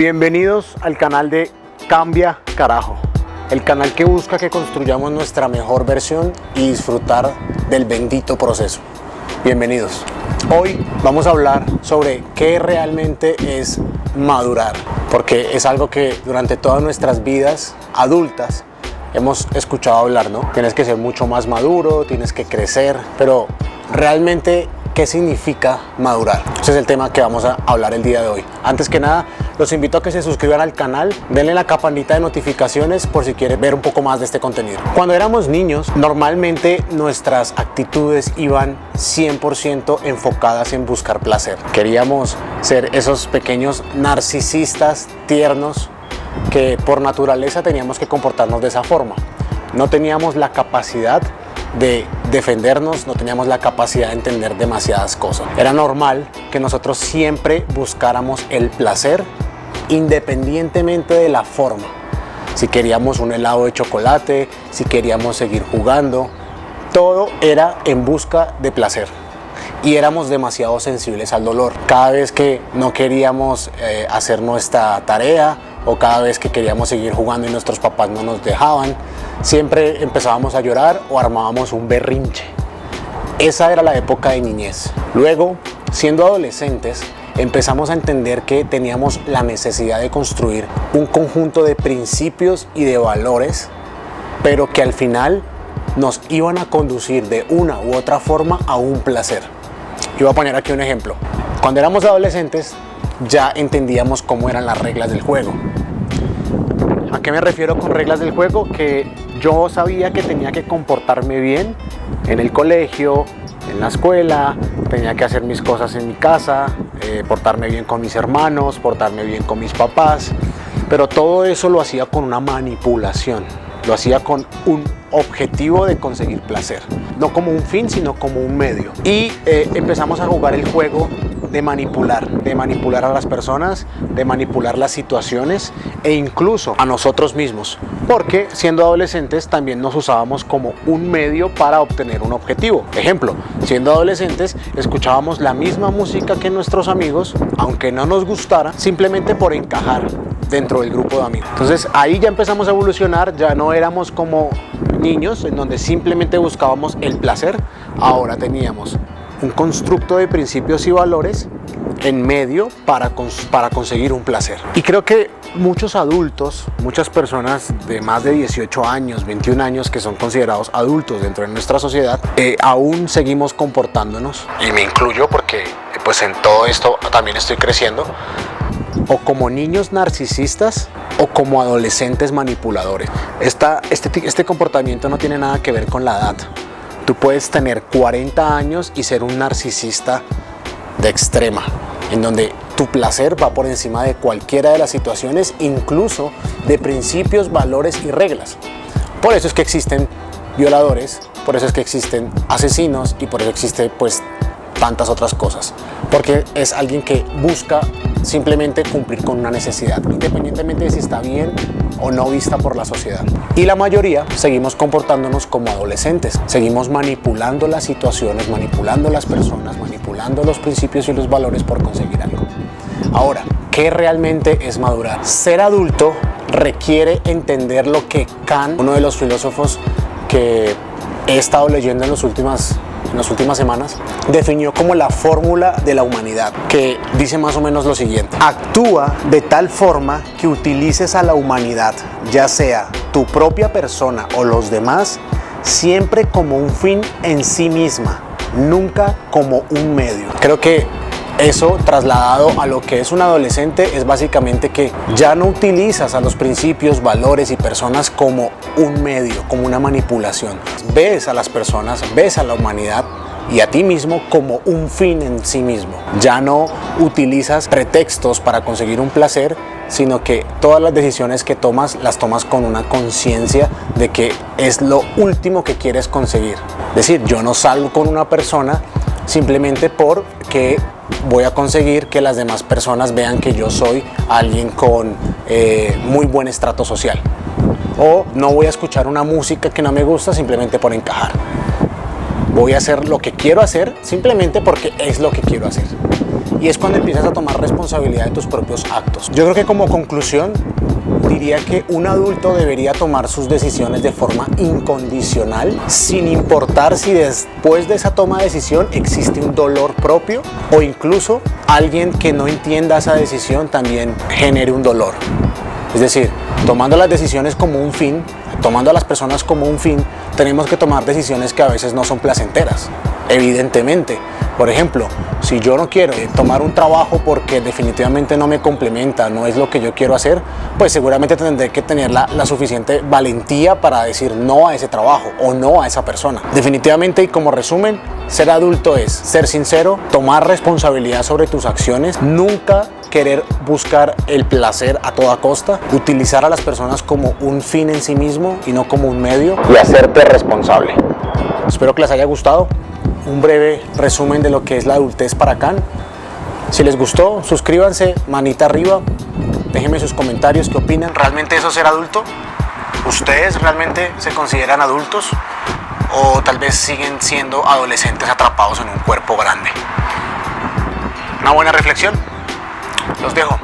Bienvenidos al canal de Cambia Carajo, el canal que busca que construyamos nuestra mejor versión y disfrutar del bendito proceso. Bienvenidos. Hoy vamos a hablar sobre qué realmente es madurar, porque es algo que durante todas nuestras vidas adultas hemos escuchado hablar, ¿no? Tienes que ser mucho más maduro, tienes que crecer, pero realmente, ¿qué significa madurar? Ese es el tema que vamos a hablar el día de hoy. Antes que nada, los invito a que se suscriban al canal, denle la campanita de notificaciones por si quieren ver un poco más de este contenido. Cuando éramos niños, normalmente nuestras actitudes iban 100% enfocadas en buscar placer. Queríamos ser esos pequeños narcisistas tiernos que por naturaleza teníamos que comportarnos de esa forma. No teníamos la capacidad de defendernos, no teníamos la capacidad de entender demasiadas cosas. Era normal que nosotros siempre buscáramos el placer independientemente de la forma. Si queríamos un helado de chocolate, si queríamos seguir jugando, todo era en busca de placer. Y éramos demasiado sensibles al dolor. Cada vez que no queríamos hacer nuestra tarea o cada vez que queríamos seguir jugando y nuestros papás no nos dejaban, siempre empezábamos a llorar o armábamos un berrinche. Esa era la época de niñez. Luego, siendo adolescentes, empezamos a entender que teníamos la necesidad de construir un conjunto de principios y de valores, pero que al final nos iban a conducir de una u otra forma a un placer. Y voy a poner aquí un ejemplo. Cuando éramos adolescentes, ya entendíamos cómo eran las reglas del juego. ¿A qué me refiero con reglas del juego? Que yo sabía que tenía que comportarme bien en el colegio, en la escuela, tenía que hacer mis cosas en mi casa, portarme bien con mis hermanos, portarme bien con mis papás, pero todo eso lo hacía con una manipulación, lo hacía con un objetivo de conseguir placer, no como un fin, sino como un medio. Y empezamos a jugar el juego de manipular a las personas, de manipular las situaciones e incluso a nosotros mismos, porque siendo adolescentes también nos usábamos como un medio para obtener un objetivo. Ejemplo, siendo adolescentes escuchábamos la misma música que nuestros amigos, aunque no nos gustara, simplemente por encajar dentro del grupo de amigos. Entonces ahí ya empezamos a evolucionar, ya no éramos como niños en donde simplemente buscábamos el placer, ahora teníamos un constructo de principios y valores en medio para conseguir un placer. Y creo que muchos adultos, muchas personas de más de 18 años, 21 años que son considerados adultos dentro de nuestra sociedad, aún seguimos comportándonos, y me incluyo porque pues en todo esto también estoy creciendo, o como niños narcisistas o como adolescentes manipuladores. Este comportamiento no tiene nada que ver con la edad. Tú puedes tener 40 años y ser un narcisista de extrema, en donde tu placer va por encima de cualquiera de las situaciones, incluso de principios, valores y reglas. Por eso es que existen violadores, por eso es que existen asesinos y por eso existe pues tantas otras cosas, porque es alguien que busca simplemente cumplir con una necesidad, independientemente de si está bien o no vista por la sociedad. Y la mayoría seguimos comportándonos como adolescentes, seguimos manipulando las situaciones, manipulando las personas, manipulando los principios y los valores por conseguir algo. Ahora, ¿qué realmente es madurar? Ser adulto requiere entender lo que Kant, uno de los filósofos que he estado leyendo en las últimas semanas, definió como la fórmula de la humanidad, que dice más o menos lo siguiente: actúa de tal forma que utilices a la humanidad, ya sea tu propia persona o los demás, siempre como un fin en sí misma, nunca como un medio. Creo que eso, trasladado a lo que es un adolescente, es básicamente que ya no utilizas a los principios, valores y personas como un medio, como una manipulación. Ves a las personas, ves a la humanidad y a ti mismo como un fin en sí mismo. Ya no utilizas pretextos para conseguir un placer, sino que todas las decisiones que tomas, las tomas con una conciencia de que es lo último que quieres conseguir. Es decir, yo no salgo con una persona simplemente porque voy a conseguir que las demás personas vean que yo soy alguien con muy buen estrato social. O no voy a escuchar una música que no me gusta simplemente por encajar. Voy a hacer lo que quiero hacer simplemente porque es lo que quiero hacer. y es cuando empiezas a tomar responsabilidad de tus propios actos. Yo creo que como conclusión diría que un adulto debería tomar sus decisiones de forma incondicional, sin importar si después de esa toma de decisión existe un dolor propio o incluso alguien que no entienda esa decisión también genere un dolor. Es decir, tomando las decisiones como un fin, tomando a las personas como un fin, tenemos que tomar decisiones que a veces no son placenteras, evidentemente. Por ejemplo, si yo no quiero tomar un trabajo porque definitivamente no me complementa, no es lo que yo quiero hacer, pues seguramente tendré que tener la suficiente valentía para decir no a ese trabajo o no a esa persona. Definitivamente, y como resumen, ser adulto es ser sincero, tomar responsabilidad sobre tus acciones, nunca querer buscar el placer a toda costa, utilizar a las personas como un fin en sí mismo y no como un medio, y hacerte responsable. Espero que les haya gustado. Un breve resumen de lo que es la adultez para Khan. Si les gustó, suscríbanse, manita arriba, déjenme sus comentarios, qué opinan. ¿Realmente eso es ser adulto? ¿Ustedes realmente se consideran adultos? ¿O tal vez siguen siendo adolescentes atrapados en un cuerpo grande? Una buena reflexión. Los dejo.